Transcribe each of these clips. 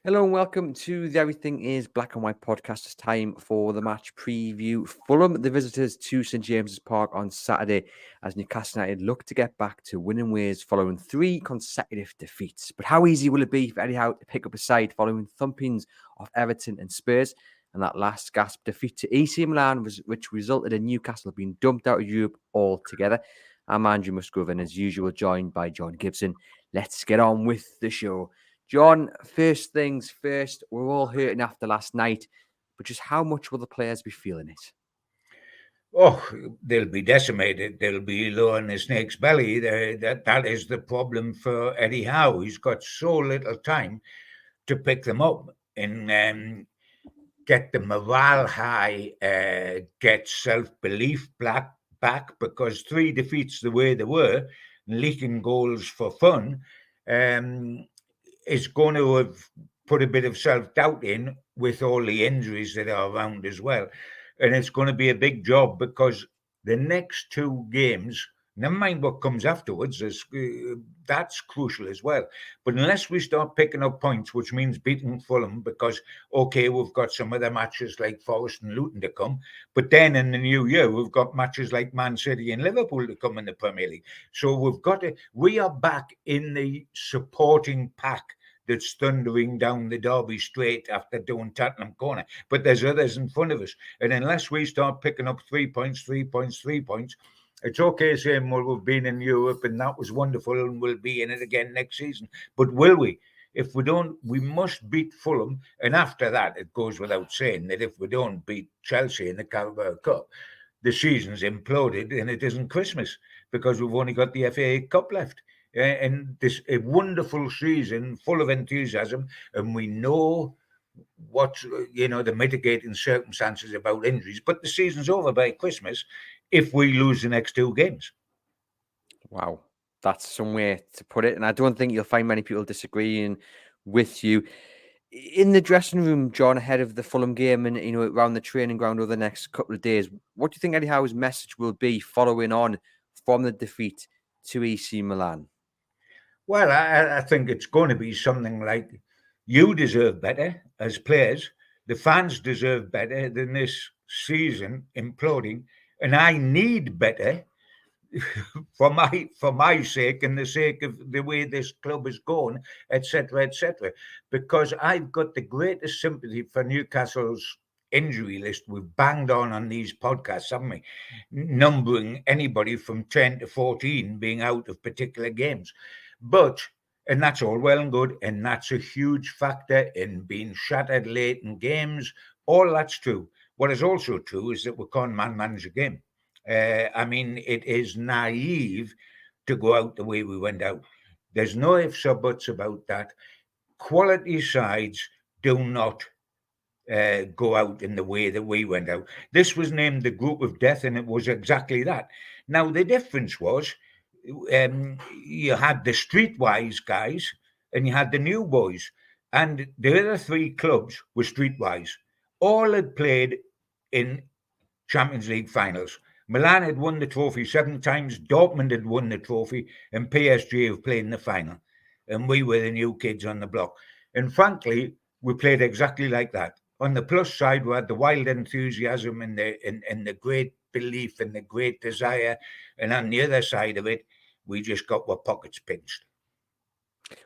Hello and welcome to the Everything is Black and White podcast. It's time for the match preview. Fulham, the visitors to St James's Park on Saturday as Newcastle United look to get back to winning ways following 3 consecutive defeats. But how easy will it be for Eddie Howe to pick up a side following thumpings of Everton and Spurs and that last gasp defeat to AC Milan, which resulted in Newcastle being dumped out of Europe altogether? I'm Andrew Musgrove and as usual joined by John Gibson. Let's get on with the show. John, first things first, we're all hurting after last night, but just how much will the players be feeling it? Oh, they'll be decimated. They'll be low in the snake's belly. That is the problem for Eddie Howe. He's got so little time to pick them up and get the morale high, get self-belief back because 3 defeats the way they were, leaking goals for fun, is going to have put a bit of self-doubt in with all the injuries that are around as well. And it's going to be a big job because the next 2 games, never mind what comes afterwards, that's crucial as well. But unless we start picking up points, which means beating Fulham, because, okay, we've got some other matches like Forest and Luton to come, but then in the new year, we've got matches like Man City and Liverpool to come in the Premier League. So we are back in the supporting pack that's thundering down the Derby straight after doing Tottenham Corner. But there's others in front of us. And unless we start picking up 3 points, it's okay saying, well, we've been in Europe and that was wonderful and we'll be in it again next season. But will we? If we don't, we must beat Fulham. And after that, it goes without saying that if we don't beat Chelsea in the Carabao Cup, the season's imploded and it isn't Christmas because we've only got the FA Cup left. And this a wonderful season full of enthusiasm, and we know what the mitigating circumstances about injuries, but the season's over by Christmas if we lose the next 2 games. Wow, that's some way to put it. And I don't think you'll find many people disagreeing with you. In the dressing room, John, ahead of the Fulham game and around the training ground over the next couple of days, what do you think Eddie Howe's message will be following on from the defeat to AC Milan? Well, I think it's going to be something like, you deserve better as players. The fans deserve better than this season imploding, and I need better for my sake and the sake of the way this club is going, etc., because I've got the greatest sympathy for Newcastle's injury list. We've banged on these podcasts, haven't we, numbering anybody from 10 to 14 being out of particular games. And that's all well and good, and that's a huge factor in being shattered late in games. All that's true. What is also true is that we can't manage a game. I mean, it is naive to go out the way we went out. There's no ifs or buts about that. Quality sides do not go out in the way that we went out. This was named the group of death, and it was exactly that. Now, the difference was you had the streetwise guys and you had the new boys. And the other 3 clubs were streetwise. All had played in Champions League finals. Milan had won the trophy 7 times, Dortmund had won the trophy, and PSG have played in the final. And we were the new kids on the block. And frankly, we played exactly like that. On the plus side, we had the wild enthusiasm and the great belief and the great desire. And on the other side of it, we just got our pockets pinched.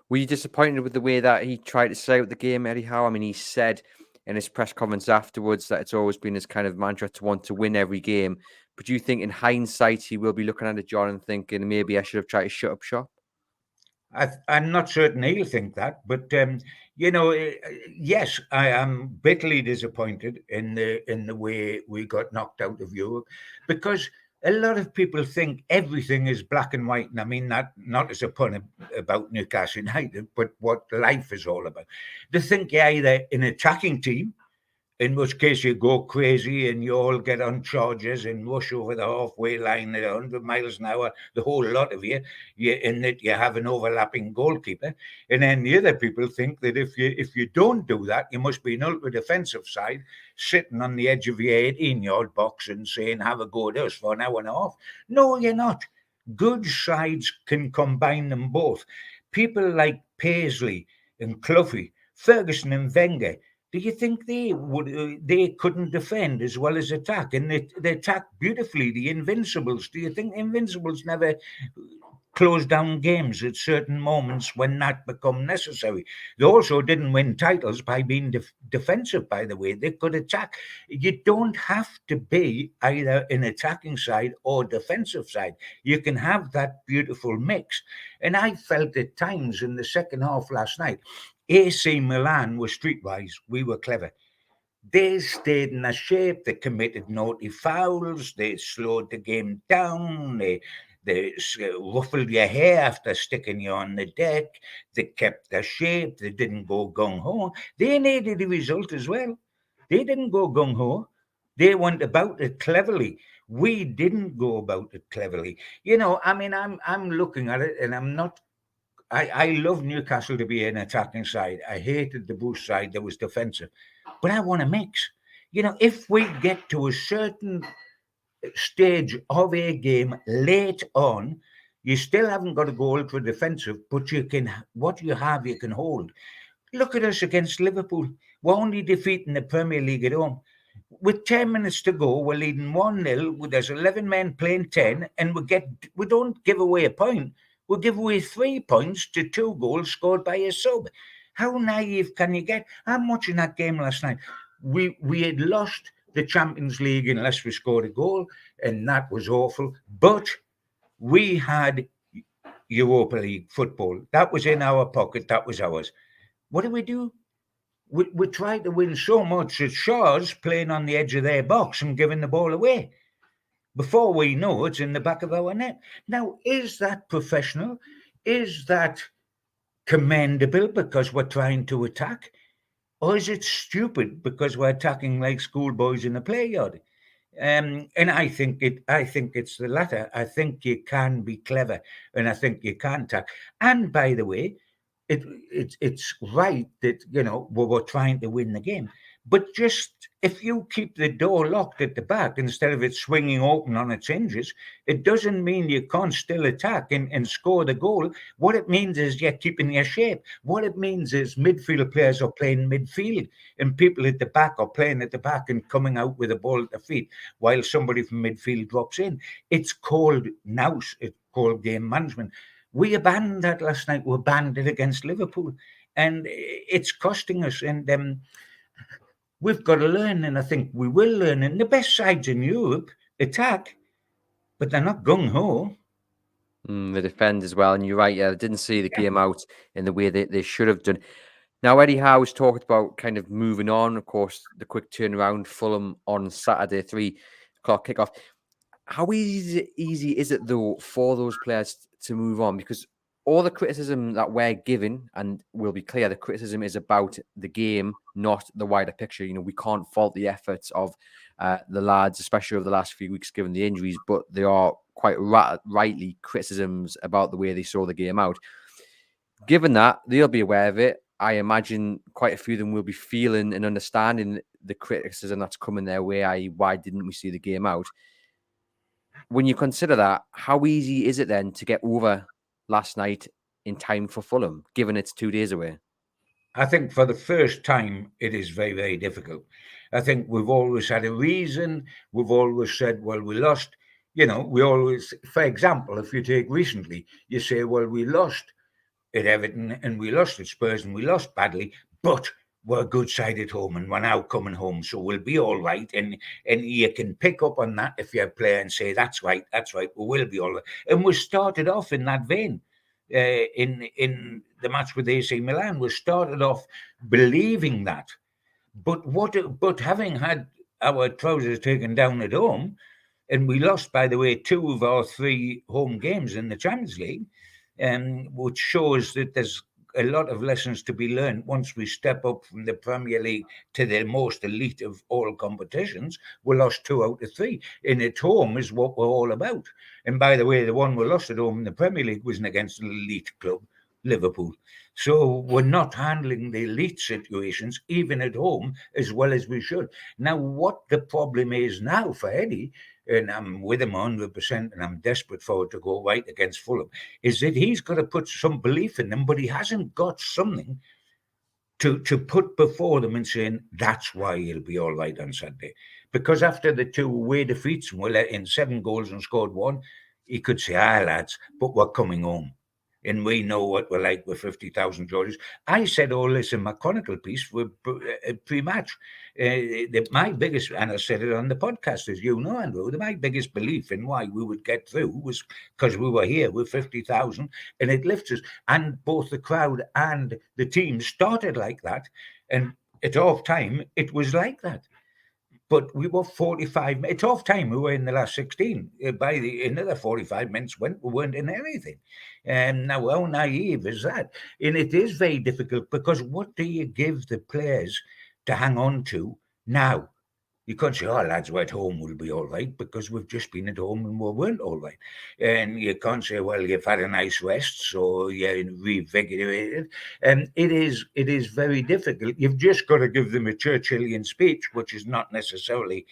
Were you disappointed with the way that he tried to say out the game, Eddie Howe? I mean, he said in his press conference afterwards that it's always been his kind of mantra to want to win every game. But do you think in hindsight he will be looking at it, John, and thinking maybe I should have tried to shut up shop? I'm not certain he'll think that, but yes, I am bitterly disappointed in the way we got knocked out of Europe, because a lot of people think everything is black and white, and I mean that not as a pun about Newcastle United, but what life is all about. They think you're either an attacking team, in which case you go crazy and you all get on charges and rush over the halfway line at 100 miles an hour, the whole lot of you, in that you have an overlapping goalkeeper. And then the other people think that if you don't do that, you must be an ultra-defensive side sitting on the edge of your 18-yard box and saying, have a go at us for an hour and a half. No, you're not. Good sides can combine them both. People like Paisley and Cloughie Ferguson and Wenger, do you think they couldn't defend as well as attack? And they attacked beautifully. The Invincibles. Do you think the Invincibles never close down games at certain moments when that become necessary? They also didn't win titles by being defensive, by the way. They could attack. You don't have to be either an attacking side or defensive side. You can have that beautiful mix. And I felt at times in the second half last night, AC Milan were streetwise. We were clever. They stayed in a shape. They committed naughty fouls. They slowed the game down. They ruffled your hair after sticking you on the deck. They kept their shape. They didn't go gung ho. They needed the result as well. They didn't go gung ho. They went about it cleverly. We didn't go about it cleverly. I mean, I'm looking at it, and I'm not. I love Newcastle to be an attacking side. I hated the Boost side that was defensive, but I want a mix. If we get to a certain stage of a game late on, you still haven't got to go ultra defensive, but what you have, you can hold. Look at us against Liverpool. We're only defeating the Premier League at home. With 10 minutes to go, we're leading 1-0. There's 11 men playing 10, and we don't give away a point. We give away 3 points to 2 goals scored by a sub. How naive can you get? I'm watching that game last night. We had lost the Champions League unless we scored a goal, and that was awful. But we had Europa League football. That was in our pocket. That was ours. What do? We tried to win so much that Shaw's playing on the edge of their box and giving the ball away. Before we know it's in the back of our net. Now, is that professional? Is that commendable because we're trying to attack? Or is it stupid because we're attacking like schoolboys in a play-yard? And I think it's the latter. I think you can be clever, and I think you can attack. And by the way, it's right that we're trying to win the game, but just if you keep the door locked at the back instead of it swinging open on its hinges, it doesn't mean you can't still attack and score the goal. What it means is you're keeping your shape. What it means is midfield players are playing midfield and people at the back are playing at the back and coming out with the ball at their feet while somebody from midfield drops in. It's called nous. It's called game management. We abandoned that last night. We abandoned it against Liverpool, and it's costing us. And we've got to learn, and I think we will learn. And the best sides in Europe attack, but they're not gung ho. They defend as well, and you're right. Yeah, they didn't see the game out in the way they should have done. Now, Eddie Howe's talked about kind of moving on. Of course, the quick turnaround, Fulham on Saturday, 3:00 kickoff. How easy is it, though, for those players to move on? Because all the criticism that we're giving, and we'll be clear, the criticism is about the game, not the wider picture. We can't fault the efforts of the lads, especially over the last few weeks, given the injuries, but they are quite rightly criticisms about the way they saw the game out. Given that, they'll be aware of it. I imagine quite a few of them will be feeling and understanding the criticism that's coming their way, i.e. why didn't we see the game out? When you consider that, how easy is it then to get over last night in time for Fulham, given it's 2 days away? I think for the first time, it is very, very difficult. I think we've always had a reason. We've always said, well, we lost. We always, for example, if you take recently, you say, well, we lost at Everton and we lost at Spurs and we lost badly, but we're a good side at home and we're now coming home, so we'll be all right. And you can pick up on that if you're a player and say, that's right, we will be all right. And we started off in that vein. In the match with AC Milan, we started off believing that. But having had our trousers taken down at home, and we lost, by the way, 2 of our 3 home games in the Champions League, which shows that there's a lot of lessons to be learned once we step up from the Premier League to the most elite of all competitions. We lost 2 out of 3, and at home is what we're all about. And by the way, the one we lost at home in the Premier League wasn't against an elite club, Liverpool. So we're not handling the elite situations, even at home, as well as we should. Now, what the problem is now for Eddie, and I'm with him 100%, and I'm desperate for it to go right against Fulham, is that he's got to put some belief in them, but he hasn't got something to put before them and saying that's why he'll be all right on Saturday. Because after the 2 away defeats and we let in 7 goals and scored 1, he could say, lads, but we're coming home. And we know what we're like with 50,000 Georges. I said all this in my Chronicle piece for pre-match. My biggest, and I said it on the podcast, as you know, Andrew, my biggest belief in why we would get through was because we were here with 50,000 and it lifts us. And both the crowd and the team started like that. And at half time, it was like that. But we were 45 minutes. Half time, we were in the last 16. By the another 45 minutes we weren't in anything. Now, how naive is that? And it is very difficult because what do you give the players to hang on to now? You can't say, lads, we're at home, we'll be all right, because we've just been at home and we weren't all right. And you can't say, well, you've had a nice rest, so you're revigorated. And it is very difficult. You've just got to give them a Churchillian speech, which is not necessarily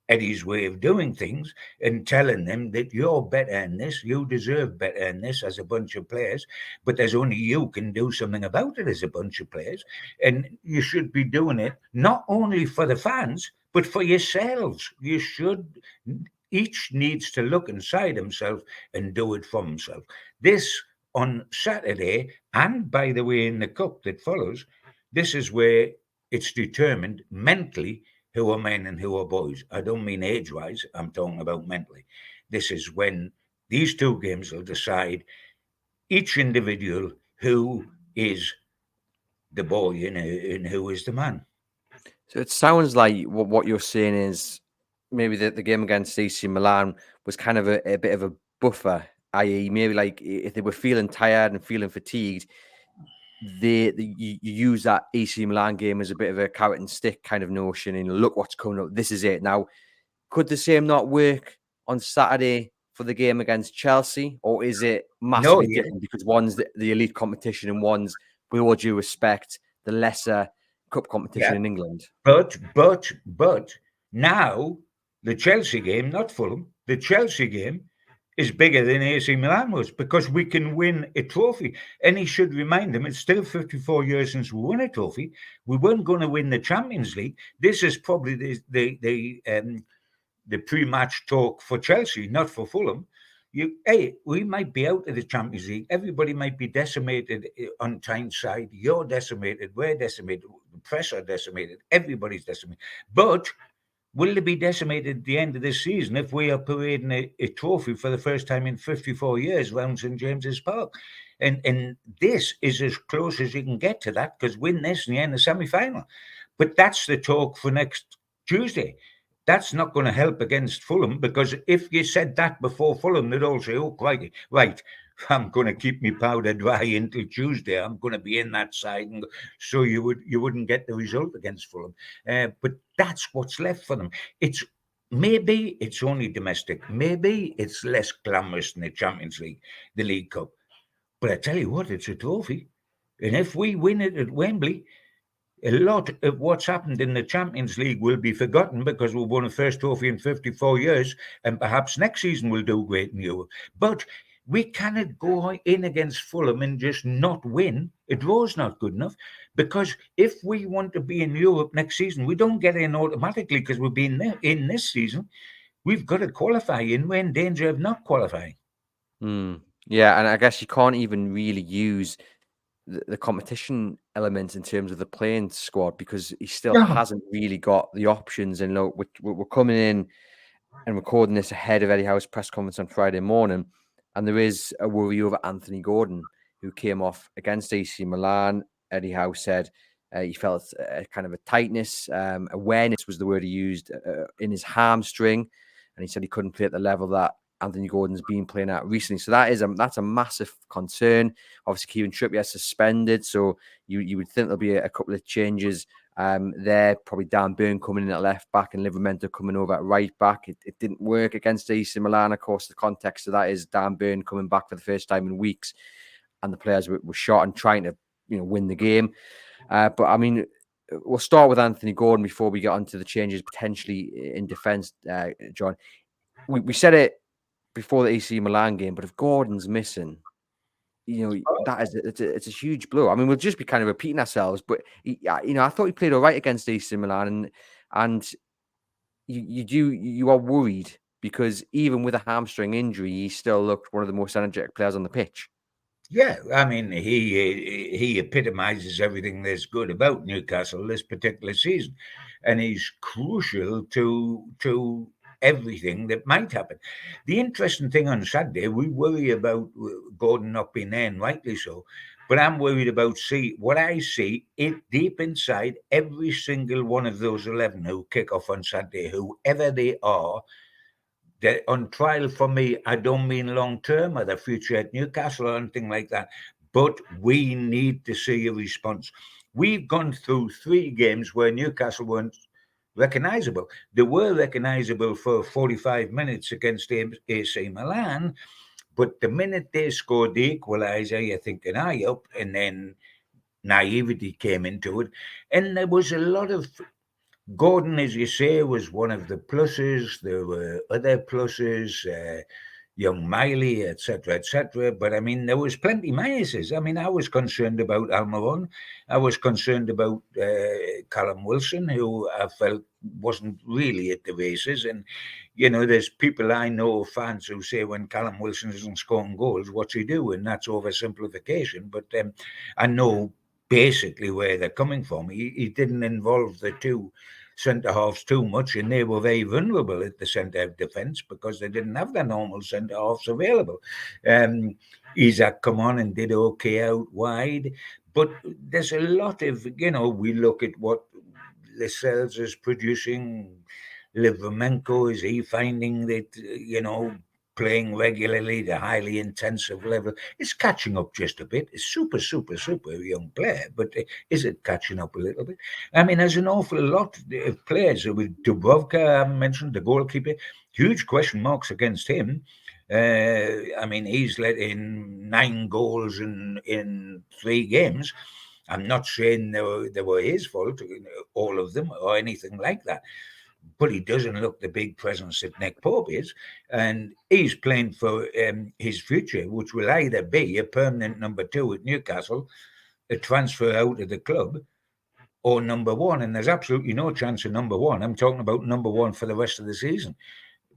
Eddie's way of doing things, and telling them that you're better than this, you deserve better than this as a bunch of players, but there's only you can do something about it as a bunch of players, and you should be doing it not only for the fans, but for yourselves. You should, each needs to look inside himself and do it for himself. This on Saturday, and by the way, in the cup that follows, this is where it's determined mentally who are men and who are boys. I don't mean age-wise, I'm talking about mentally. This is when these 2 games will decide each individual who is the boy and who is the man. So it sounds like what you're saying is maybe the game against AC Milan was kind of a bit of a buffer, i.e. maybe like if they were feeling tired and feeling fatigued, you use that AC Milan game as a bit of a carrot and stick kind of notion, and look what's coming up. This is it. Now, could the same not work on Saturday for the game against Chelsea, or is it massively different because one's the elite competition and one's, with all due respect, the lesser cup competition in England? But now the Chelsea game, not Fulham, the Chelsea game is bigger than AC Milan was because we can win a trophy. And he should remind them it's still 54 years since we won a trophy. We weren't going to win the Champions League. This is probably the pre-match talk for Chelsea, not for Fulham. We might be out of the Champions League. Everybody might be decimated on Tyneside. You're decimated. We're decimated. The press are decimated. Everybody's decimated. But will they be decimated at the end of this season if we are parading a trophy for the first time in 54 years round St James's Park? And this is as close as you can get to that, because win this and you're in the semi-final. But that's the talk for next Tuesday. That's not going to help against Fulham, because if you said that before Fulham, they'd all say, oh, crikey, right, I'm going to keep my powder dry until Tuesday. I'm going to be in that side. And so you wouldn't get the result against Fulham. But that's what's left for them. Maybe it's only domestic. Maybe it's less glamorous than the Champions League, the League Cup. But I tell you what, it's a trophy. And if we win it at Wembley, a lot of what's happened in the Champions League will be forgotten because we've won a first trophy in 54 years, and perhaps next season we'll do great in Europe. But we cannot go in against Fulham and just not win. A draw's not good enough, because if we want to be in Europe next season, we don't get in automatically because we've been there in this season. We've got to qualify, and we're in danger of not qualifying. Yeah, and I guess you can't even really use the competition element in terms of the playing squad because he still hasn't really got the options. And look, we're coming in and recording this ahead of Eddie Howe's press conference on Friday morning, and there is a worry over Anthony Gordon, who came off against AC Milan. Eddie Howe said he felt kind of a tightness, awareness was the word he used, in his hamstring, and he said he couldn't play at the level that Anthony Gordon's been playing at recently. So that's a massive concern. Obviously, Kieran Trippier suspended, so you would think there'll be a couple of changes there. Probably Dan Burn coming in at left back and Livramento coming over at right back. It didn't work against AC Milan. Of course, the context of that is Dan Burn coming back for the first time in weeks, and the players were shot and trying to win the game. But I mean, we'll start with Anthony Gordon before we get onto the changes potentially in defence, John. We said it before the AC Milan game, but if Gordon's missing, that is it's a huge blow. I mean, we'll just be kind of repeating ourselves, but I thought he played all right against AC Milan, and you are worried because even with a hamstring injury, he still looked one of the most energetic players on the pitch. Yeah, I mean, he epitomises everything that's good about Newcastle this particular season, and he's crucial to everything that might happen. The interesting thing on Saturday, we worry about Gordon not being there, and rightly so, but I'm worried about what I see it deep inside every single one of those 11 who kick off on Saturday, whoever they are. They're on trial for me. I don't mean long term or the future at Newcastle or anything like that, but we need to see a response. We've gone through 3 games where Newcastle weren't recognisable. They were recognisable for 45 minutes against AC Milan, but the minute they scored the equaliser, you think an eye up, and then naivety came into it. And there was a lot of Gordon, as you say, was one of the pluses. There were other pluses, young Miley, etc., etc. But I mean, there was plenty minuses. I mean, I was concerned about Almiron. I was concerned about Callum Wilson, who I felt wasn't really at the races. And there's people I know, fans, who say when Callum Wilson isn't scoring goals, what's he doing? That's oversimplification. But I know basically where they're coming from. He didn't involve the two centre halves too much, and they were very vulnerable at the centre of defence because they didn't have their normal centre halves available. Isaac come on and did okay out wide, but there's a lot of we look at what Lascelles is producing. Livramenko, is he finding that playing regularly, the highly intensive level, it's catching up just a bit. It's super young player, but is it catching up a little bit? I mean, there's an awful lot of players. With Dubrovka, I mentioned, the goalkeeper, huge question marks against him. I mean, he's let in 9 goals in 3 games. I'm not saying they were his fault, all of them, or anything like that. But he doesn't look the big presence that Nick Pope is. And he's playing for his future, which will either be a permanent number 2 at Newcastle, a transfer out of the club, or number 1. And there's absolutely no chance of number 1. I'm talking about number 1 for the rest of the season.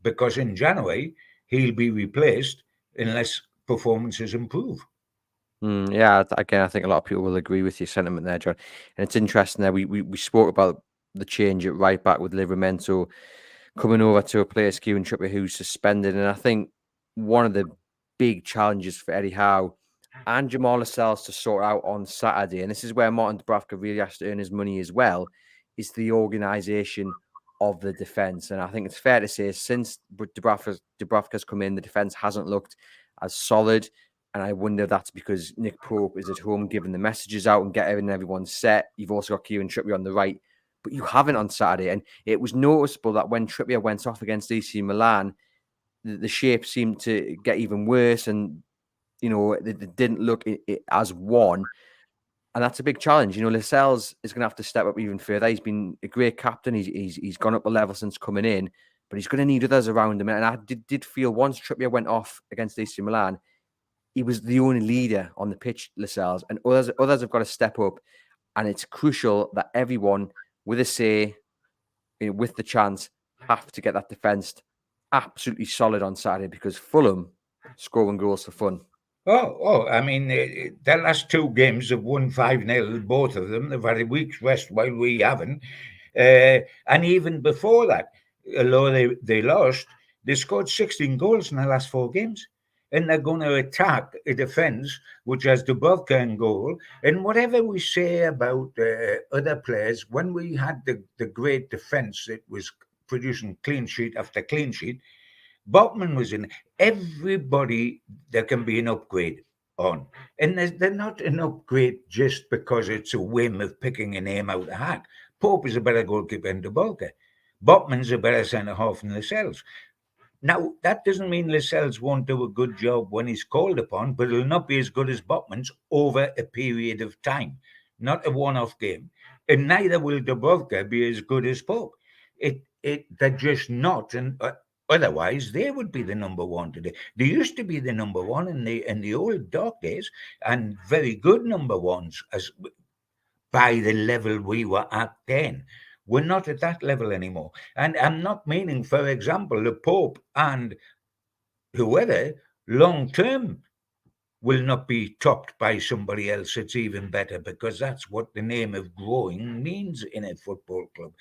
Because in January, he'll be replaced unless performances improve. Yeah, again, I think a lot of people will agree with your sentiment there, John. And it's interesting there. We spoke about the change at right back with Livramento coming over to a player Kieran Trippier who's suspended. And I think one of the big challenges for Eddie Howe and Jamal Lascelles to sort out on Saturday, and this is where Martin Dubravka really has to earn his money as well, is the organisation of the defence. And I think it's fair to say since Dubravka's come in, the defence hasn't looked as solid. And I wonder if that's because Nick Pope is at home giving the messages out and getting everyone set. You've also got Kieran Trippier on the right, but you haven't on Saturday. And it was noticeable that when Trippier went off against AC Milan, the shape seemed to get even worse. And, it didn't look as one. And that's a big challenge. Lascelles is going to have to step up even further. He's been a great captain. He's gone up a level since coming in, but he's going to need others around him. And I did feel once Trippier went off against AC Milan, he was the only leader on the pitch, Lascelles, and others have got to step up. And it's crucial that everyone with a say, with the chance, have to get that defence absolutely solid on Saturday because Fulham scoring goals for fun. I mean, their last 2 games have won 5-0, both of them. They've had a week's rest while we haven't. And even before that, although they lost, they scored 16 goals in the last 4 games. And they're going to attack a defence which has Dubrovka in goal. And whatever we say about other players, when we had the great defence that was producing clean sheet after clean sheet, Botman was in. Everybody, there can be an upgrade on. And they're not an upgrade just because it's a whim of picking a name out of the hat. Pope is a better goalkeeper than Dubrovka. Botman's a better centre-half than Lascelles. Now, that doesn't mean Lascelles won't do a good job when he's called upon, but it'll not be as good as Botman's over a period of time, not a one-off game. And neither will Dubrovka be as good as Pope. They're just not. And Otherwise, they would be the number one today. They used to be the number one in the old dark days, and very good number ones as by the level we were at then. We're not at that level anymore. And I'm not meaning, for example, the Pope and whoever long term will not be topped by somebody else that's even better, because that's what the name of growing means in a football club.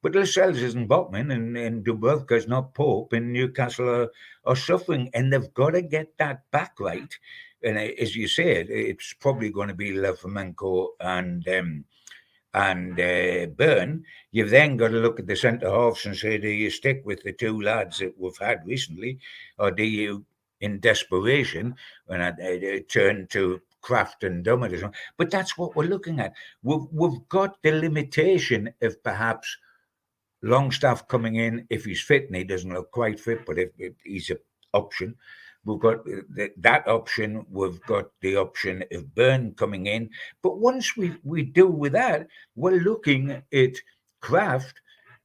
But Lascelles isn't Botman, and Dubrovka's not Pope, and Newcastle are suffering, and they've got to get that back right. And as you said, it's probably going to be Levemenko and Byrne. You've then got to look at the centre halves and say, do you stick with the two lads that we've had recently, or do you, in desperation, when I turn to Kraft and Dummett or something? But that's what we're looking at. We've got the limitation of perhaps Longstaff coming in if he's fit, and he doesn't look quite fit, but if he's an option. We've got that option. We've got the option of Byrne coming in. But once we do with that, we're looking at Kraft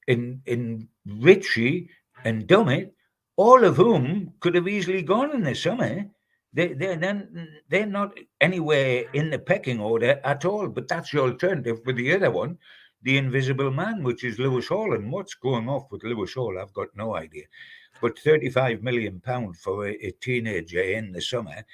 in Ritchie and Dummett, all of whom could have easily gone in the summer. They're not anywhere in the pecking order at all. But that's the alternative with the other one, the invisible man, which is Lewis Hall. And what's going off with Lewis Hall, I've got no idea. But £35 million for a teenager in the summer,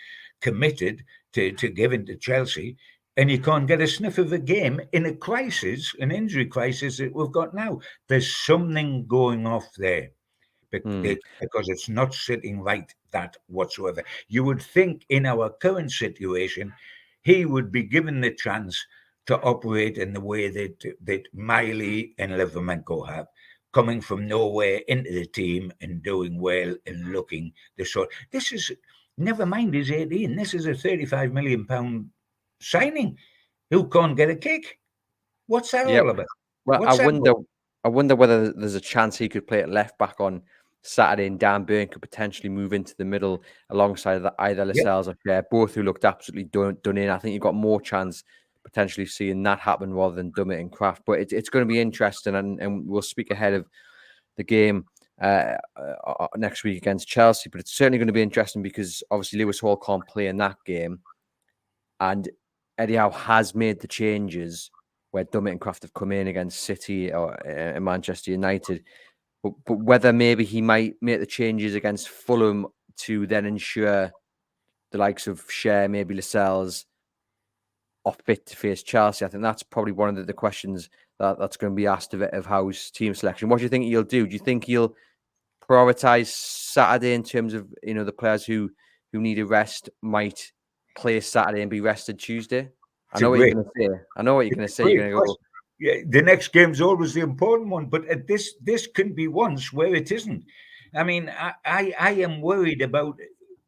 committed to giving to Chelsea, and you can't get a sniff of a game in a crisis, an injury crisis that we've got now. There's something going off there because it's not sitting right, that whatsoever. You would think in our current situation, he would be given the chance to operate in the way that Miley and Levemenko have, coming from nowhere into the team and doing well and looking the sort. This is, never mind he's 18, this is a £35 million signing who can't get a kick. What's that all about? Well, What's that about? I wonder whether there's a chance he could play at left back on Saturday, and Dan Burn could potentially move into the middle alongside either Lascelles or Cher, both who looked absolutely done in. I think you've got more chance potentially seeing that happen rather than Dummett and Kraft. But it's going to be interesting, and we'll speak ahead of the game next week against Chelsea. But it's certainly going to be interesting because obviously Lewis Hall can't play in that game, and Eddie Howe has made the changes where Dummett and Kraft have come in against City or Manchester United. But whether maybe he might make the changes against Fulham to then ensure the likes of Cher, maybe Lascelles, are fit to face Chelsea. I think that's probably one of the questions that's going to be asked of Howe's team selection. What do you think he'll do? Do you think he'll prioritise Saturday in terms of, the players who need a rest might play Saturday and be rested Tuesday? I know what you're going to say. You're going to go. Yeah, the next game's always the important one, but this can be once where it isn't. I mean, I am worried about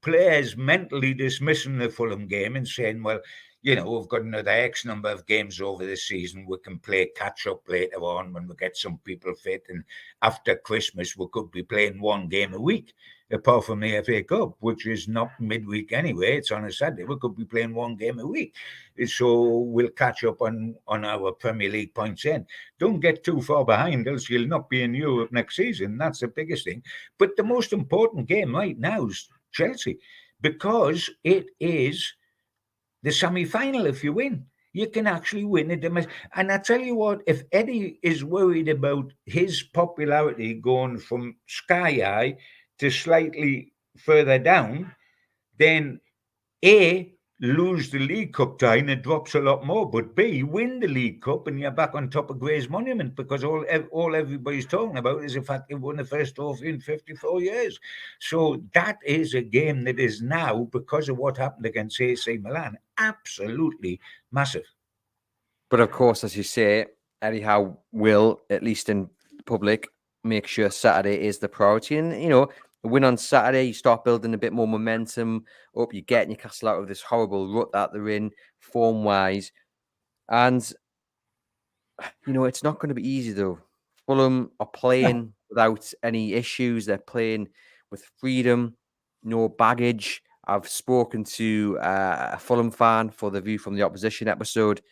players mentally dismissing the Fulham game and saying, well, we've got another X number of games over the season. We can play catch up later on when we get some people fit. And after Christmas, we could be playing one game a week, apart from the FA Cup, which is not midweek anyway. It's on a Saturday. We could be playing one game a week. So we'll catch up on our Premier League points in. Don't get too far behind, else you'll not be in Europe next season. That's the biggest thing. But the most important game right now is Chelsea, because it is the semi-final. If you win, you can actually win it. And I tell you what, if Eddie is worried about his popularity going from sky high to slightly further down, then A, lose the League Cup tie and it drops a lot more, but B, win the League Cup and you're back on top of Gray's Monument, because all everybody's talking about is the fact they won the first trophy in 54 years. So that is a game that is now, because of what happened against AC Milan, absolutely massive. But of course, as you say, Eddie Howe will, at least in public, make sure Saturday is the priority. And, a win on Saturday, you start building a bit more momentum up. You get Newcastle out of this horrible rut that they're in, form-wise. And, it's not going to be easy, though. Fulham are playing without any issues. They're playing with freedom, no baggage. I've spoken to a Fulham fan for the View from the Opposition episode,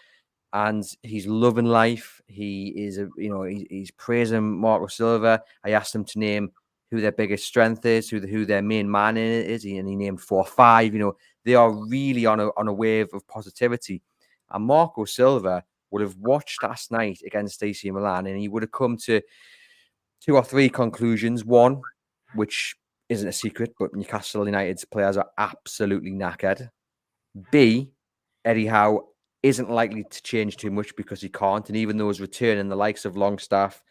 and he's loving life. He is, he's praising Marco Silva. I asked him to name who their biggest strength is, who their main man is, and he named 4 or 5. They are really on a wave of positivity. And Marco Silva would have watched last night against AC Milan, and he would have come to 2 or 3 conclusions. One, which isn't a secret, but Newcastle United's players are absolutely knackered. B, Eddie Howe isn't likely to change too much because he can't. And even those returning, the likes of Longstaff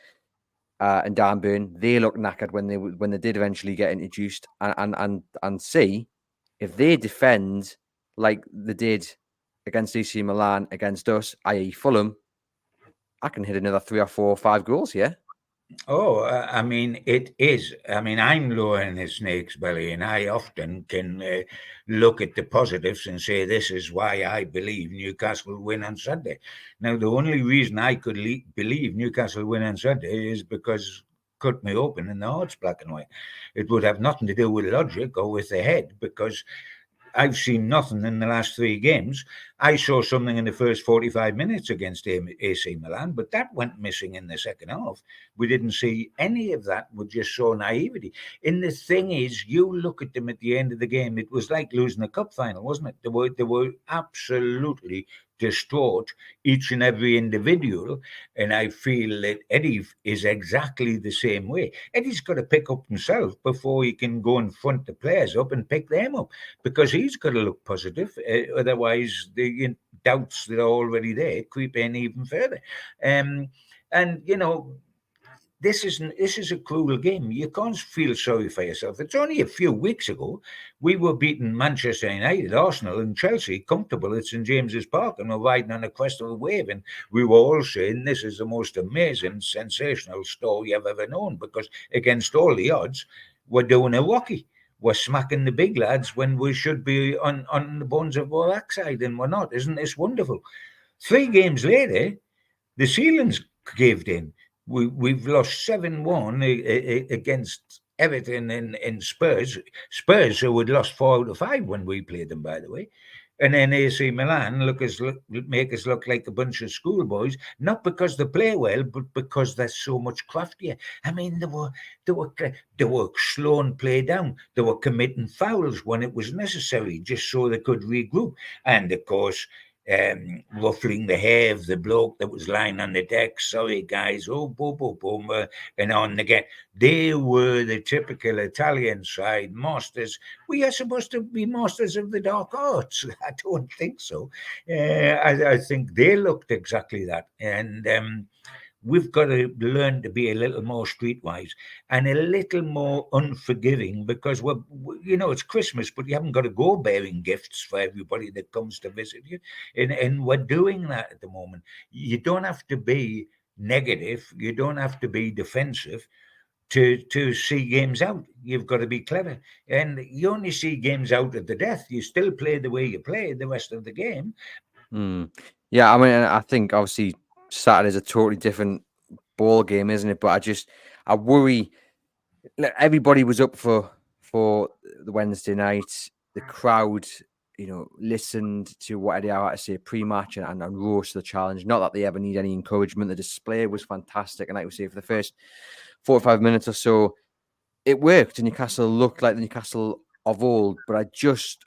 and Dan Burn, they look knackered when they did eventually get introduced. And C, if they defend like they did against AC Milan against us, i.e. Fulham, I can hit another 3 or 4 or 5 goals here. Oh, I mean, it is. I mean, I'm lower in the snake's belly, and I often can look at the positives and say, this is why I believe Newcastle will win on Sunday. Now, the only reason I could believe Newcastle win on Sunday is because cut me open and the heart's black and white. It would have nothing to do with logic or with the head, because I've seen nothing in the last 3 games. I saw something in the first 45 minutes against AC Milan, but that went missing in the second half. We didn't see any of that. We just saw naivety. And the thing is, you look at them at the end of the game, it was like losing a cup final, wasn't it? They were absolutely distraught, each and every individual. And I feel that Eddie is exactly the same way. Eddie's got to pick up himself before he can go and front the players up and pick them up, because he's got to look positive. Otherwise, the doubts that are already there creep in even further. And this is a cruel game. You can't feel sorry for yourself. It's only a few weeks ago we were beating Manchester United, Arsenal, and Chelsea comfortable at St James's Park, and we're riding on a crest of a wave. And we were all saying this is the most amazing, sensational story I've ever known, because against all the odds, we're doing a Rocky. We're smacking the big lads when we should be on the bones of our backside, and we're not. Isn't this wonderful? 3 games later, the ceiling's caved in. We've lost 7-1 against Everton and Spurs. Spurs, who had lost 4 out of 5 when we played them, by the way. And then AC Milan make us look like a bunch of schoolboys, not because they play well, but because they're so much craftier. I mean, they were slowing play down. They were committing fouls when it was necessary, just so they could regroup. And of course, ruffling the hair of the bloke that was lying on the deck. Sorry, guys. Oh, boom, boom, boom. And on again. They were the typical Italian side masters. We are supposed to be masters of the dark arts. I don't think so. I think they looked exactly that. And we've got to learn to be a little more streetwise and a little more unforgiving, because it's Christmas, but you haven't got to go bearing gifts for everybody that comes to visit you. And we're doing that at the moment. You don't have to be negative. You don't have to be defensive to see games out. You've got to be clever. And you only see games out at the death. You still play the way you play the rest of the game. Yeah, I mean, I think obviously Saturday's a totally different ball game, isn't it? But I worry. Everybody was up for the Wednesday night. The crowd, listened to what Eddie Howe had to say pre-match and rose to the challenge. Not that they ever need any encouragement. The display was fantastic, and like we say, for the first 45 minutes or so, it worked. And Newcastle looked like the Newcastle of old. But I just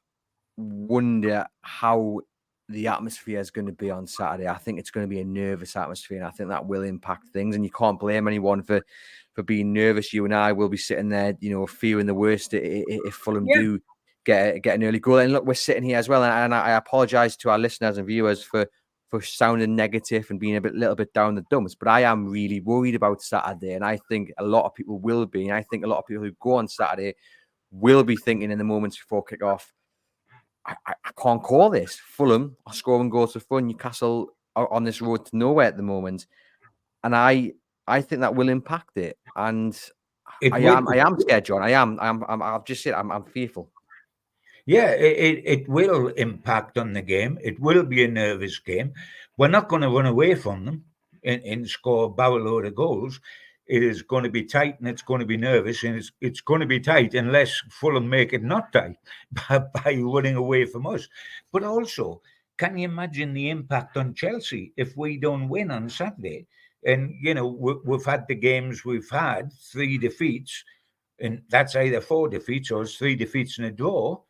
wonder how the atmosphere is going to be on Saturday. I think it's going to be a nervous atmosphere, and I think that will impact things. And you can't blame anyone for being nervous. You and I will be sitting there, fearing the worst if Fulham do get an early goal. And look, we're sitting here as well, and I apologise to our listeners and viewers for sounding negative and being a little bit down the dumps. But I am really worried about Saturday, and I think a lot of people will be. And I think a lot of people who go on Saturday will be thinking in the moments before kick-off, I can't call this. Fulham are scoring goals for fun. Newcastle are on this road to nowhere at the moment, and I think that will impact it. And I am scared, John. I've just said I'm fearful. Yeah, it will impact on the game. It will be a nervous game. We're not going to run away from them and score a barrel load of goals. It is going to be tight, and it's going to be nervous, and it's going to be tight unless Fulham make it not tight by running away from us. But also, can you imagine the impact on Chelsea if we don't win on Saturday? And we've had the games we've had, 3 defeats. and that's either 4 defeats or it's 3 defeats and a draw,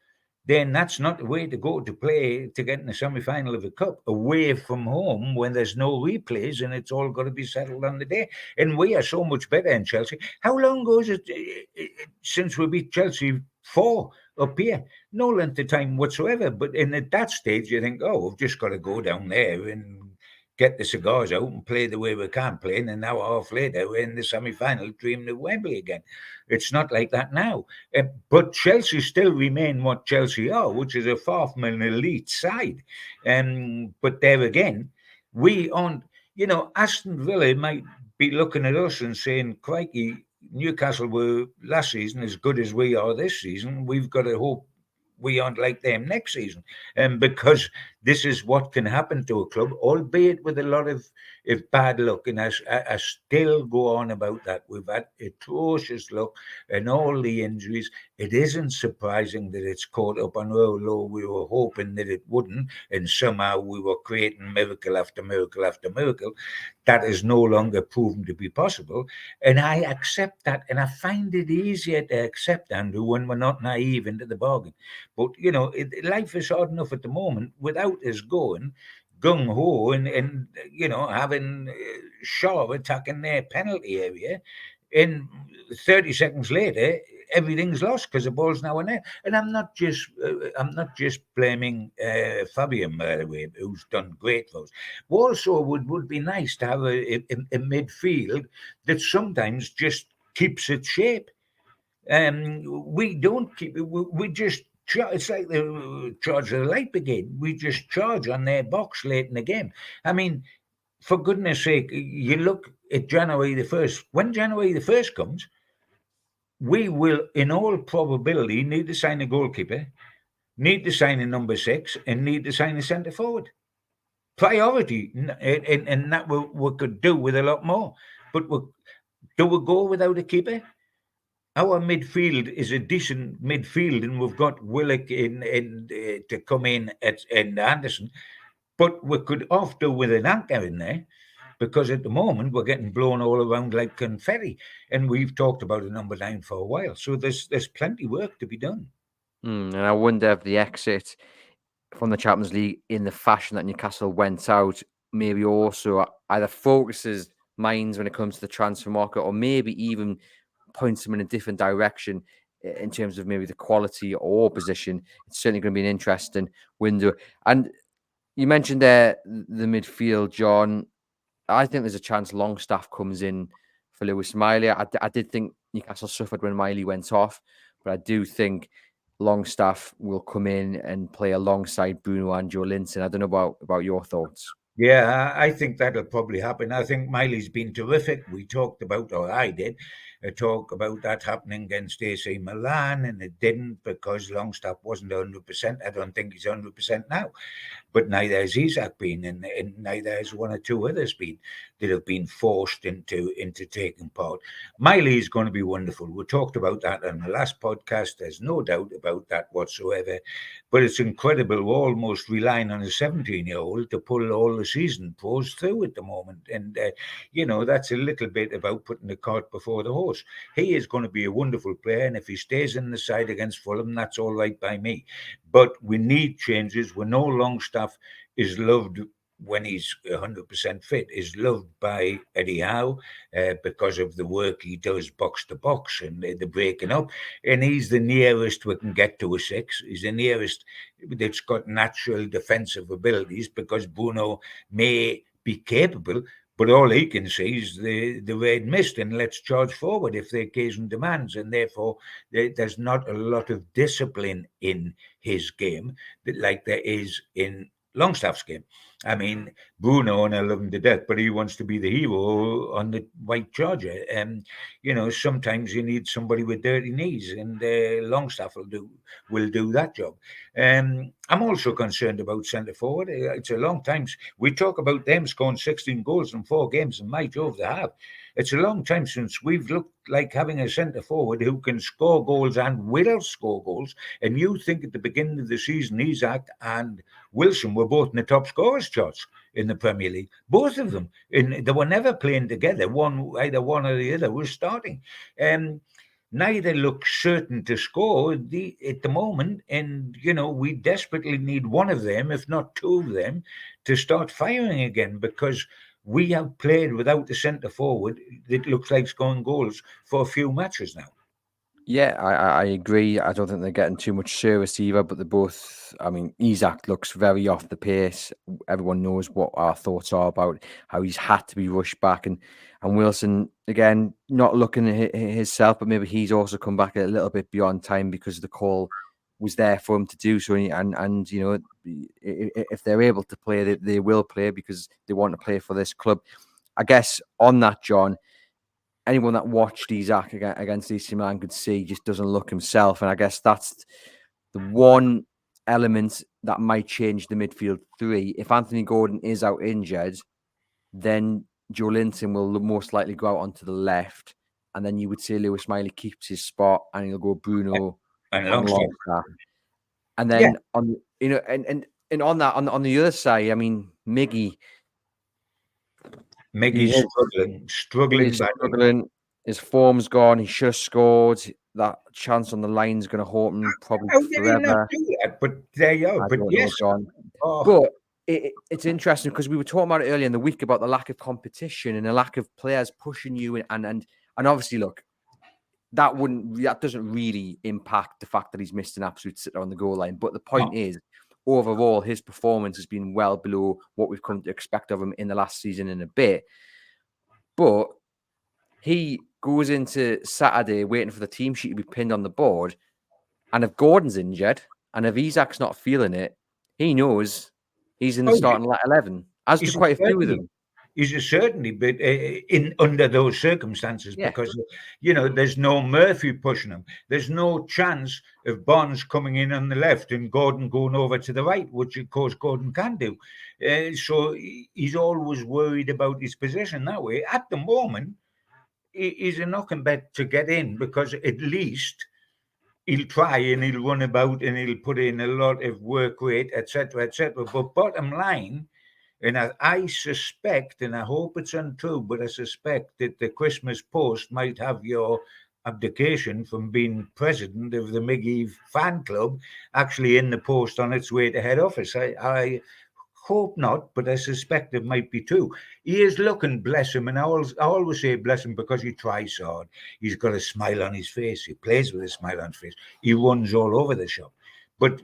then that's not the way to go to play to get in the semi-final of a cup away from home when there's no replays and it's all got to be settled on the day. And we are so much better in Chelsea. How long ago is it since we beat Chelsea 4 up here? No length of time whatsoever. But at that stage, you think, oh, we've just got to go down there and get the cigars out and play the way we can play. And an hour half later, we're in the semi-final, dreaming of Wembley again. It's not like that now. But Chelsea still remain what Chelsea are, which is a far from an elite side. But there again, we aren't, Aston Villa might be looking at us and saying, crikey, Newcastle were last season as good as we are this season. We've got to hope we aren't like them next season. Because this is what can happen to a club, albeit with a lot of bad luck. And I still go on about that. We've had atrocious luck and all the injuries. It isn't surprising that it's caught up on our low. We were hoping that it wouldn't, and somehow we were creating miracle after miracle after miracle. That is no longer proven to be possible. And I accept that, and I find it easier to accept, Andrew, when we're not naive into the bargain. But, life is hard enough at the moment without us going gung-ho and having Shaw attacking their penalty area. And 30 seconds later, everything's lost because the ball's now in there. And I'm not just blaming Fabian, by the way, who's done great for us. Also, would be nice to have a midfield that sometimes just keeps its shape. We don't keep it. We just. It's like the charge of the Light Brigade. We just charge on their box late in the game. I mean, for goodness sake, you look at January the 1st. When January the 1st comes, we will, in all probability, need to sign a goalkeeper, need to sign a number 6, and need to sign a centre forward. Priority, and that we could do with a lot more. But do we go without a keeper? Our midfield is a decent midfield, and we've got Willock in to come in and Anderson, but we could off do with an anchor in there, because at the moment we're getting blown all around like confetti, and we've talked about a number 9 for a while. So there's plenty work to be done. And I wonder if the exit from the Champions League in the fashion that Newcastle went out maybe also either focuses minds when it comes to the transfer market, or maybe even points them in a different direction in terms of maybe the quality or position. It's certainly going to be an interesting window. And you mentioned there the midfield, John. I think there's a chance Longstaff comes in for Lewis Miley. I did think Newcastle suffered when Miley went off, but I do think Longstaff will come in and play alongside Bruno and Joe Linton. I don't know about your thoughts. Yeah, I think that'll probably happen. I think Miley's been terrific. We talked about, or I did, talk about that happening against AC Milan, and it didn't because Longstaff wasn't 100%. I don't think he's 100% now. But neither has Isak been, and neither has one or two others been that have been forced into taking part. Miley is going to be wonderful. We talked about that on the last podcast. There's no doubt about that whatsoever. But it's incredible. We're almost relying on a 17-year-old to pull all the season pros through at the moment. And, that's a little bit about putting the cart before the horse. He is going to be a wonderful player. And if he stays in the side against Fulham, that's all right by me. But we need changes. We know Longstaff is loved when he's 100% fit, is loved by Eddie Howe because of the work he does box to box and the breaking up. And he's the nearest we can get to a 6. He's the nearest that's got natural defensive abilities, because Bruno may be capable, but all he can see is the red mist, and let's charge forward if the occasion demands. And therefore, there's not a lot of discipline in his game like there is in Longstaff's game. I mean, Bruno, and I love him to death, but he wants to be the hero on the white charger. And sometimes you need somebody with dirty knees, and Longstaff will do that job. I'm also concerned about centre forward. It's a long time. We talk about them scoring 16 goals in 4 games, and my Jove, they have. It's a long time since we've looked like having a centre forward who can score goals and will score goals. And you think at the beginning of the season, Isak and Wilson were both in the top scorers charts in the Premier League, both of them. And they were never playing together. Either one or the other was starting. neither look certain to score at the moment. And, we desperately need one of them, if not two of them, to start firing again, because we have played without the centre forward that looks like scoring goals for a few matches now. Yeah, I agree. I don't think they're getting too much service either, but they're both. I mean, Isak looks very off the pace. Everyone knows what our thoughts are about how he's had to be rushed back, and Wilson again not looking at himself, but maybe he's also come back a little bit beyond time because the call was there for him to do so, and if they're able to play, they will play because they want to play for this club. I guess on that, John, anyone that watched Isak against AC Milan could see he just doesn't look himself. And I guess that's the one element that might change the midfield three. If Anthony Gordon is out injured, then Joe Linton will most likely go out onto the left. And then you would say Lewis Miley keeps his spot and he'll go Bruno And and Longstaff. And then on and on that on the other side, I mean Miggy's struggling badly. struggling. His form's gone. He should have scored. That chance on the line's going to haunt him probably How did he not forever. do that? But there you are. I But don't yes, know, John. oh, But it's interesting because we were talking about it earlier in the week about the lack of competition and the lack of players pushing you, and obviously, look, that doesn't really impact the fact that he's missed an absolute sitter on the goal line. But the point is, overall, his performance has been well below what we've come to expect of him in the last season and a bit. But he goes into Saturday waiting for the team sheet to be pinned on the board. And if Gordon's injured and if Isak's not feeling it, he knows he's in the starting 11, as do quite a few of them. Is a certainty, but under those circumstances, because there's no Murphy pushing him. There's no chance of Barnes coming in on the left and Gordon going over to the right, which of course Gordon can do. So he's always worried about his position that way. At the moment, he's a knocking bet to get in because at least he'll try and he'll run about and he'll put in a lot of work rate, etc., etc. But bottom line. And I suspect, and I hope it's untrue, but I suspect that the Christmas Post might have your abdication from being president of the Miggy fan club actually in the post on its way to head office. I hope not, but I suspect it might be true. He is looking, bless him, and I always say bless him because he tries hard. He's got a smile on his face. He plays with a smile on his face. He runs all over the shop. But,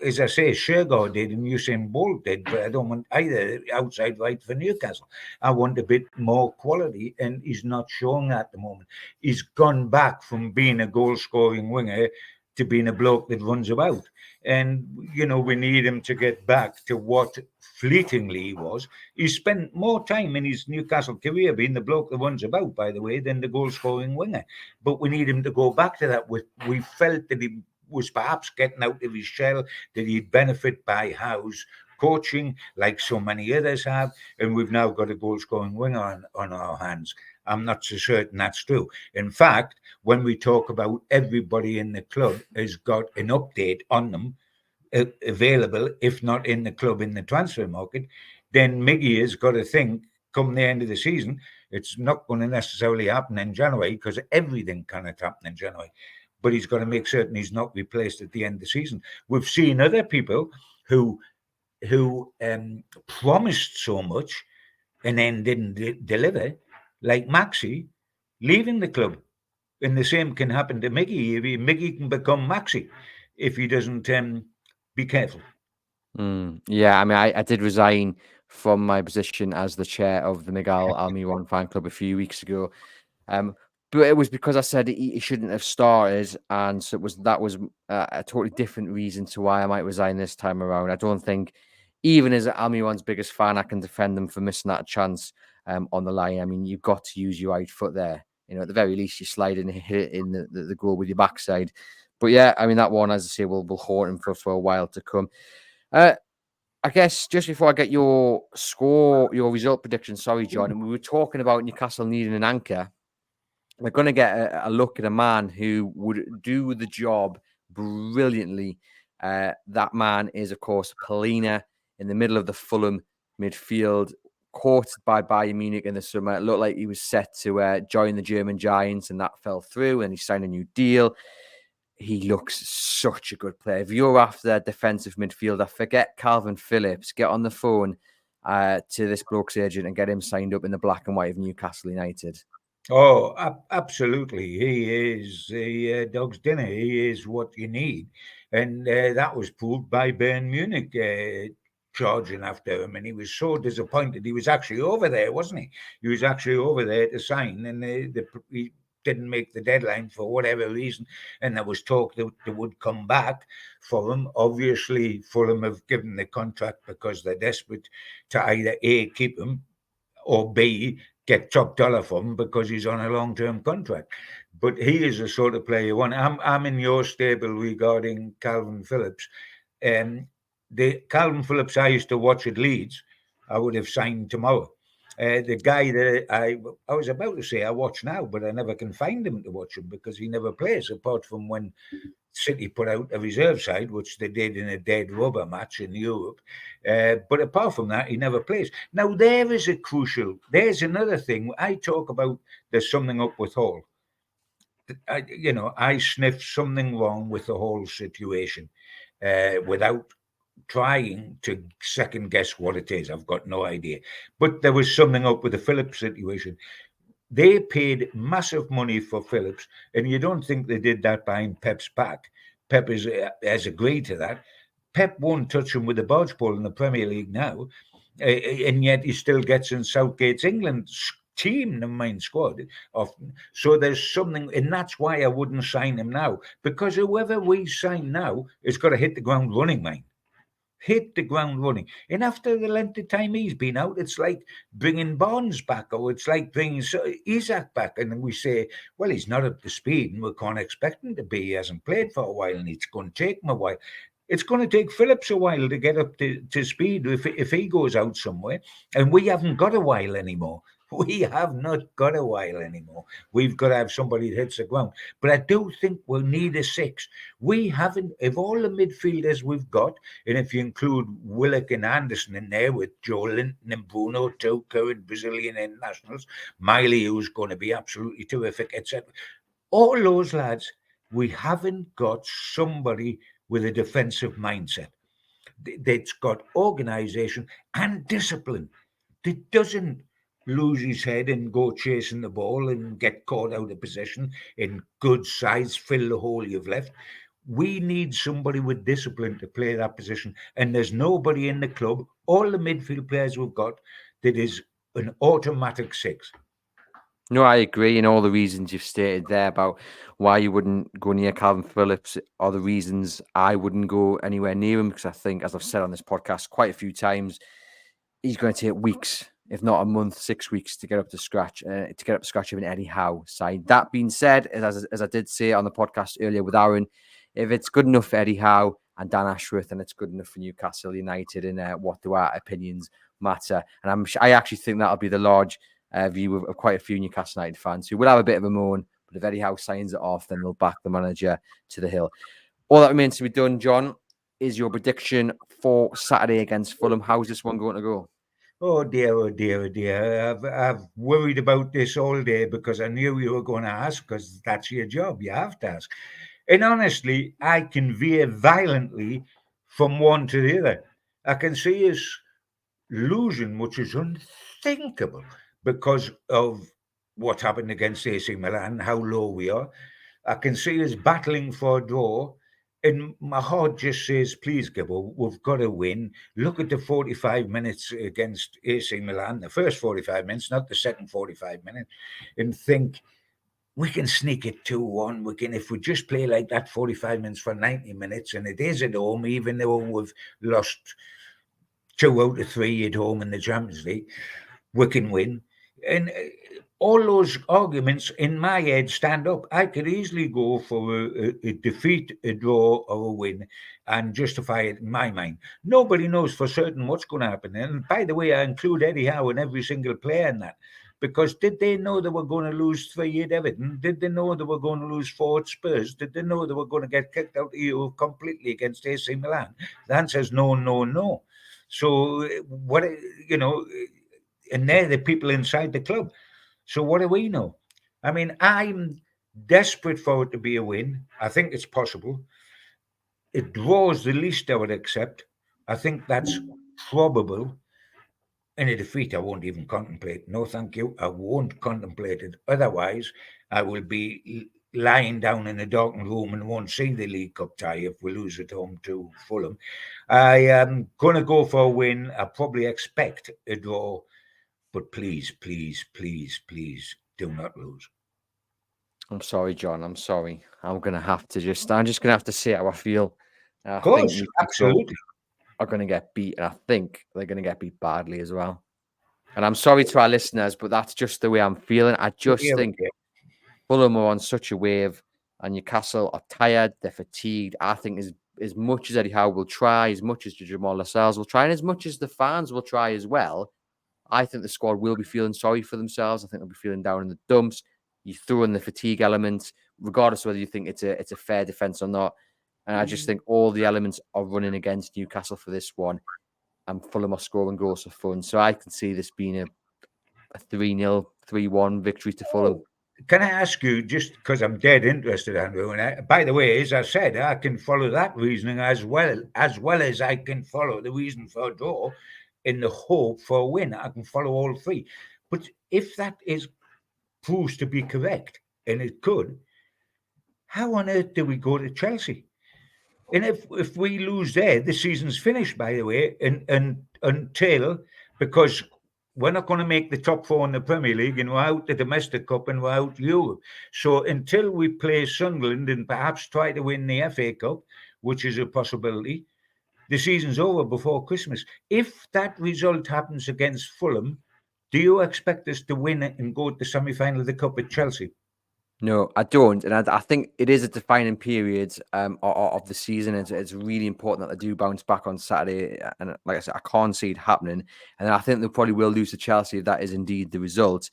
as I say, Shergar did and Usain Bolt did, but I don't want either outside right for Newcastle. I want a bit more quality, and he's not showing that at the moment. He's gone back from being a goal-scoring winger to being a bloke that runs about. And, we need him to get back to what fleetingly he was. He spent more time in his Newcastle career being the bloke that runs about, by the way, than the goal-scoring winger. But we need him to go back to that. We felt that he was perhaps getting out of his shell, that he'd benefit by Howe's coaching, like so many others have, and we've now got a goal-scoring winger on our hands. I'm not so certain that's true. In fact, when we talk about everybody in the club has got an update on them available, if not in the club, in the transfer market, then Miggy has got to think, come the end of the season, it's not going to necessarily happen in January because everything cannot happen in January. But he's got to make certain he's not replaced at the end of the season. We've seen other people who promised so much and then didn't deliver, like Maxi, leaving the club. And the same can happen to Miggy. Miggy can become Maxi if he doesn't be careful. Yeah, I mean, I did resign from my position as the chair of the Miguel Almiron fan club a few weeks ago. But it was because I said he shouldn't have started, and so that was a totally different reason to why I might resign this time around. I don't think, even as Almiron's biggest fan, I can defend them for missing that chance on the line. I mean, you've got to use your right foot there. At the very least, you slide and hit it in the goal with your backside. But yeah, I mean, that one, as I say, will haunt him for a while to come. I guess just before I get your result prediction, sorry, John, and we were talking about Newcastle needing an anchor. We're going to get a look at a man who would do the job brilliantly. That man is, of course, Polina in the middle of the Fulham midfield. courted by Bayern Munich in the summer. It looked like he was set to join the German Giants, and that fell through, and he signed a new deal. He looks such a good player. If you're after a defensive midfielder, forget Calvin Phillips. Get on the phone to this bloke's agent and get him signed up in the black and white of Newcastle United. Oh, absolutely. He is a dog's dinner. He is what you need. And that was proved by Bayern Munich charging after him. And he was so disappointed. He was actually over there, wasn't he? He was actually over there to sign. And he didn't make the deadline for whatever reason. And there was talk that they would come back for him. Obviously, Fulham have given the contract because they're desperate to either A, keep him, or B, get top dollar for him because he's on a long-term contract. But he is the sort of player you want. I'm in your stable regarding Calvin Phillips. The Calvin Phillips I used to watch at Leeds, I would have signed tomorrow. The guy that I was about to say I watch now, but I never can find him to watch him because he never plays, apart from when City put out a reserve side, which they did in a dead rubber match in Europe. But apart from that, he never plays. Now, there's another thing. I talk about there's something up with Hall. I sniff something wrong with the whole situation without trying to second guess what it is. I've got no idea. But there was something up with the Phillips situation. They paid massive money for Phillips, and you don't think they did that behind Pep's back. Pep has agreed to that. Pep won't touch him with a barge pole in the Premier League now, and yet he still gets in Southgate's England team, the main squad, often. So there's something, and that's why I wouldn't sign him now, because whoever we sign now is got to hit the ground running, mate. Hit the ground running. And after the length of time he's been out, it's like bringing Barnes back, or it's like bringing Isaac back. And then we say, well, he's not up to speed and we can't expect him to be. He hasn't played for a while and it's going to take him a while. It's going to take Phillips a while to get up to speed if he goes out somewhere. And we haven't got a while anymore. We have not got a while anymore. We've got to have somebody that hits the ground. But I do think we'll need a six. We haven't, of all the midfielders we've got, and if you include Willock and Anderson in there with Joe Linton and Bruno, two current Brazilian internationals, Miley, who's going to be absolutely terrific, etc. All those lads, we haven't got somebody with a defensive mindset that's got organisation and discipline that doesn't lose his head and go chasing the ball and get caught out of position in good size, fill the hole you've left. We need somebody with discipline to play that position. And there's nobody in the club, all the midfield players we've got, that is an automatic six. No, I agree. And all the reasons you've stated there about why you wouldn't go near Calvin Phillips are the reasons I wouldn't go anywhere near him, because I think, as I've said on this podcast quite a few times, he's going to take weeks, if not a month, 6 weeks to get up to scratch, of an Eddie Howe side. That being said, as I did say on the podcast earlier with Aaron, if it's good enough for Eddie Howe and Dan Ashworth, then it's good enough for Newcastle United. And what do our opinions matter? And I actually think that'll be the large view of quite a few Newcastle United fans who will have a bit of a moan, but if Eddie Howe signs it off, then they'll back the manager to the hill. All that remains to be done, John, is your prediction for Saturday against Fulham. How's this one going to go? Oh dear, oh dear, oh dear. I've worried about this all day because I knew you were going to ask, because that's your job. You have to ask. And honestly, I can veer violently from one to the other. I can see us losing, which is unthinkable because of what happened against AC Milan, how low we are. I can see us battling for a draw. And my heart just says, please, Gibbo, we've got to win. Look at the 45 minutes against AC Milan, the first 45 minutes, not the second 45 minutes, and think we can sneak it 2-1. We can, if we just play like that 45 minutes for 90 minutes, and it is at home, even though we've lost 2 out of 3 at home in the Champions League, we can win. And all those arguments in my head stand up. I could easily go for a defeat, a draw, or a win and justify it in my mind. Nobody knows for certain what's going to happen. And by the way, I include Eddie Howe and every single player in that. Because did they know they were going to lose 3 at Everton? Did they know they were going to lose 4 at Spurs? Did they know they were going to get kicked out of Europe completely against AC Milan? The answer is no, no, no. So, and they're the people inside the club. So what do we know? I mean, I'm desperate for it to be a win. I think it's possible. It draws the least I would accept. I think that's probable. In a defeat, I won't even contemplate. No, thank you. I won't contemplate it. Otherwise, I will be lying down in a darkened room and won't see the League Cup tie if we lose at home to Fulham. I am going to go for a win. I probably expect a draw, but please, please, please, please do not lose. I'm sorry, John. I'm sorry. I'm just gonna have to say how I feel. I Of think course, Newcastle absolutely. are gonna get beat, and I think they're gonna get beat badly as well. And I'm sorry to our listeners, but that's just the way I'm feeling. I just think Fulham are on such a wave, and Newcastle are tired, they're fatigued. I think as much as Eddie Howe will try, as much as Jamal Lascelles will try, and as much as the fans will try as well, I think the squad will be feeling sorry for themselves. I think they'll be feeling down in the dumps. You throw in the fatigue element, regardless of whether you think it's a fair defense or not. And I just think all the elements are running against Newcastle for this one. And Fulham are scoring goals for fun. So I can see this being a 3-0, 3-1 victory to Fulham. Can I ask you, just because I'm dead interested, Andrew, and by the way, as I said, I can follow that reasoning as well as I can follow the reason for a draw in the hope for a win. I can follow all three. But if that proves to be correct, and it could, how on earth do we go to Chelsea? And if we lose there, the season's finished, by the way, and until, because we're not going to make the top four in the Premier League, and we're out the Domestic Cup, and we're out Europe. So until we play Sunderland and perhaps try to win the FA Cup, which is a possibility, the season's over before Christmas. If that result happens against Fulham, do you expect us to win it and go to the semi-final of the Cup at Chelsea? No, I don't. And I think it is a defining period of the season. It's really important that they do bounce back on Saturday. And like I said, I can't see it happening. And I think they probably will lose to Chelsea if that is indeed the result.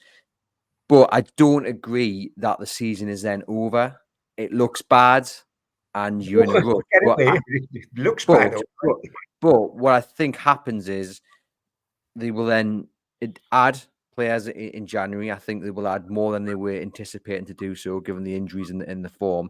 But I don't agree that the season is then over. It looks bad and you're in a rut. It looks bad. But what I think happens is they will then add players in January. I think they will add more than they were anticipating to do so, given the injuries in the form.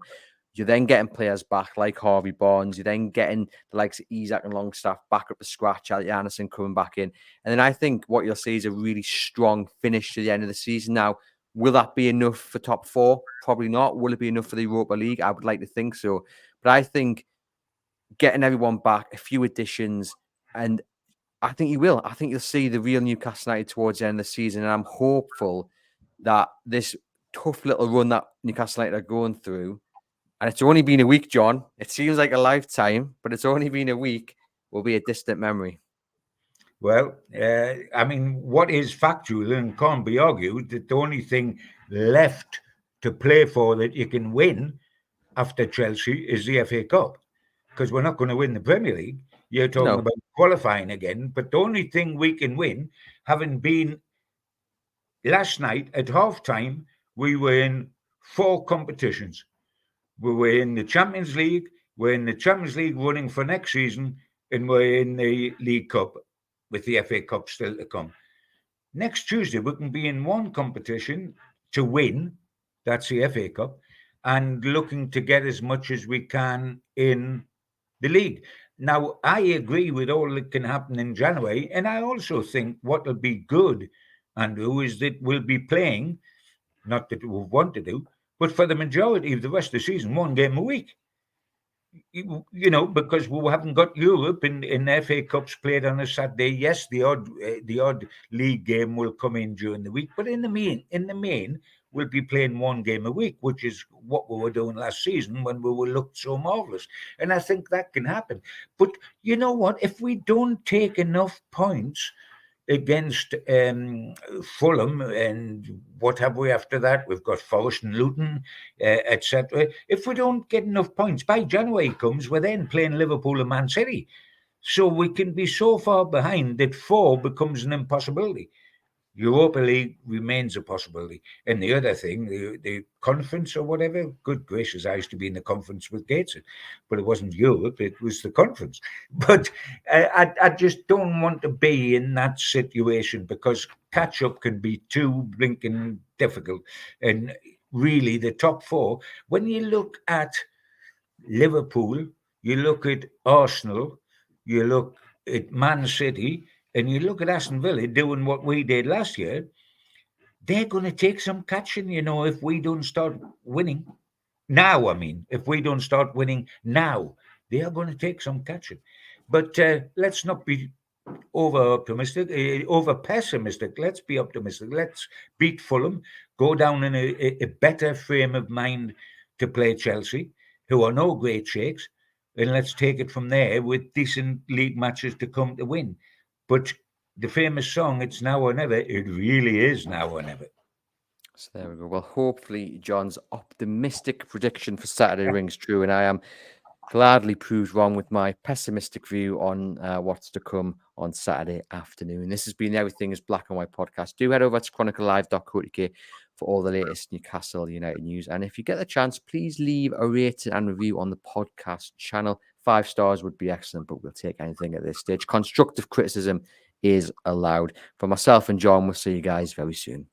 You're then getting players back like Harvey Barnes. You're then getting the likes of Isak and Longstaff back up to scratch. Elliot Anderson coming back in. And then I think what you'll see is a really strong finish to the end of the season. Now, will that be enough for top four? Probably not. Will it be enough for the Europa League? I would like to think so. But I think getting everyone back, a few additions, and I think you will. I think you'll see the real Newcastle United towards the end of the season. And I'm hopeful that this tough little run that Newcastle United are going through, and it's only been a week, John. It seems like a lifetime, but it's only been a week, will be a distant memory. Well, I mean, what is factual and can't be argued that the only thing left to play for that you can win after Chelsea is the FA Cup, because we're not going to win the Premier League. You're talking about qualifying again, but the only thing we can win, having been last night at half-time, we were in 4 competitions. We were in the Champions League, we're in the Champions League running for next season, and we're in the League Cup with the FA Cup still to come. Next Tuesday, we can be in one competition to win, that's the FA Cup, and looking to get as much as we can in the league. Now, I agree with all that can happen in January, and I also think what will be good, Andrew, is that we'll be playing, not that we want to do, but for the majority of the rest of the season, 1 game a week. You know, because we haven't got Europe in FA Cups played on a Saturday. Yes, the odd league game will come in during the week, but in the main, we'll be playing 1 game a week, which is what we were doing last season when we were looked so marvelous. And I think that can happen. But you know what? If we don't take enough points against Fulham, and what have we after that? We've got Forest and Luton, etc. If we don't get enough points, by January comes, we're then playing Liverpool and Man City. So we can be so far behind that 4 becomes an impossibility. Europa League remains a possibility. And the other thing, the conference or whatever, good gracious, I used to be in the conference with Gates, but it wasn't Europe, it was the conference. But I just don't want to be in that situation because catch up can be too blinking difficult. And really, the top four, when you look at Liverpool, you look at Arsenal, you look at Man City, and you look at Aston Villa doing what we did last year, they're going to take some catching, if we don't start winning now. I mean, if we don't start winning now, they are going to take some catching. But let's not be over optimistic, over pessimistic. Let's be optimistic. Let's beat Fulham, go down in a better frame of mind to play Chelsea, who are no great shakes, and let's take it from there with decent league matches to come to win. But the famous song, "It's now or never," it really is now or never. So there we go. Well, hopefully John's optimistic prediction for Saturday rings true, and I am gladly proved wrong with my pessimistic view on what's to come on Saturday afternoon. This has been the Everything is Black and White podcast. Do head over to chroniclelive.co.uk for all the latest Newcastle United news. And if you get the chance, please leave a rating and review on the podcast channel. 5 stars would be excellent, but we'll take anything at this stage. Constructive criticism is allowed. For myself and John, we'll see you guys very soon.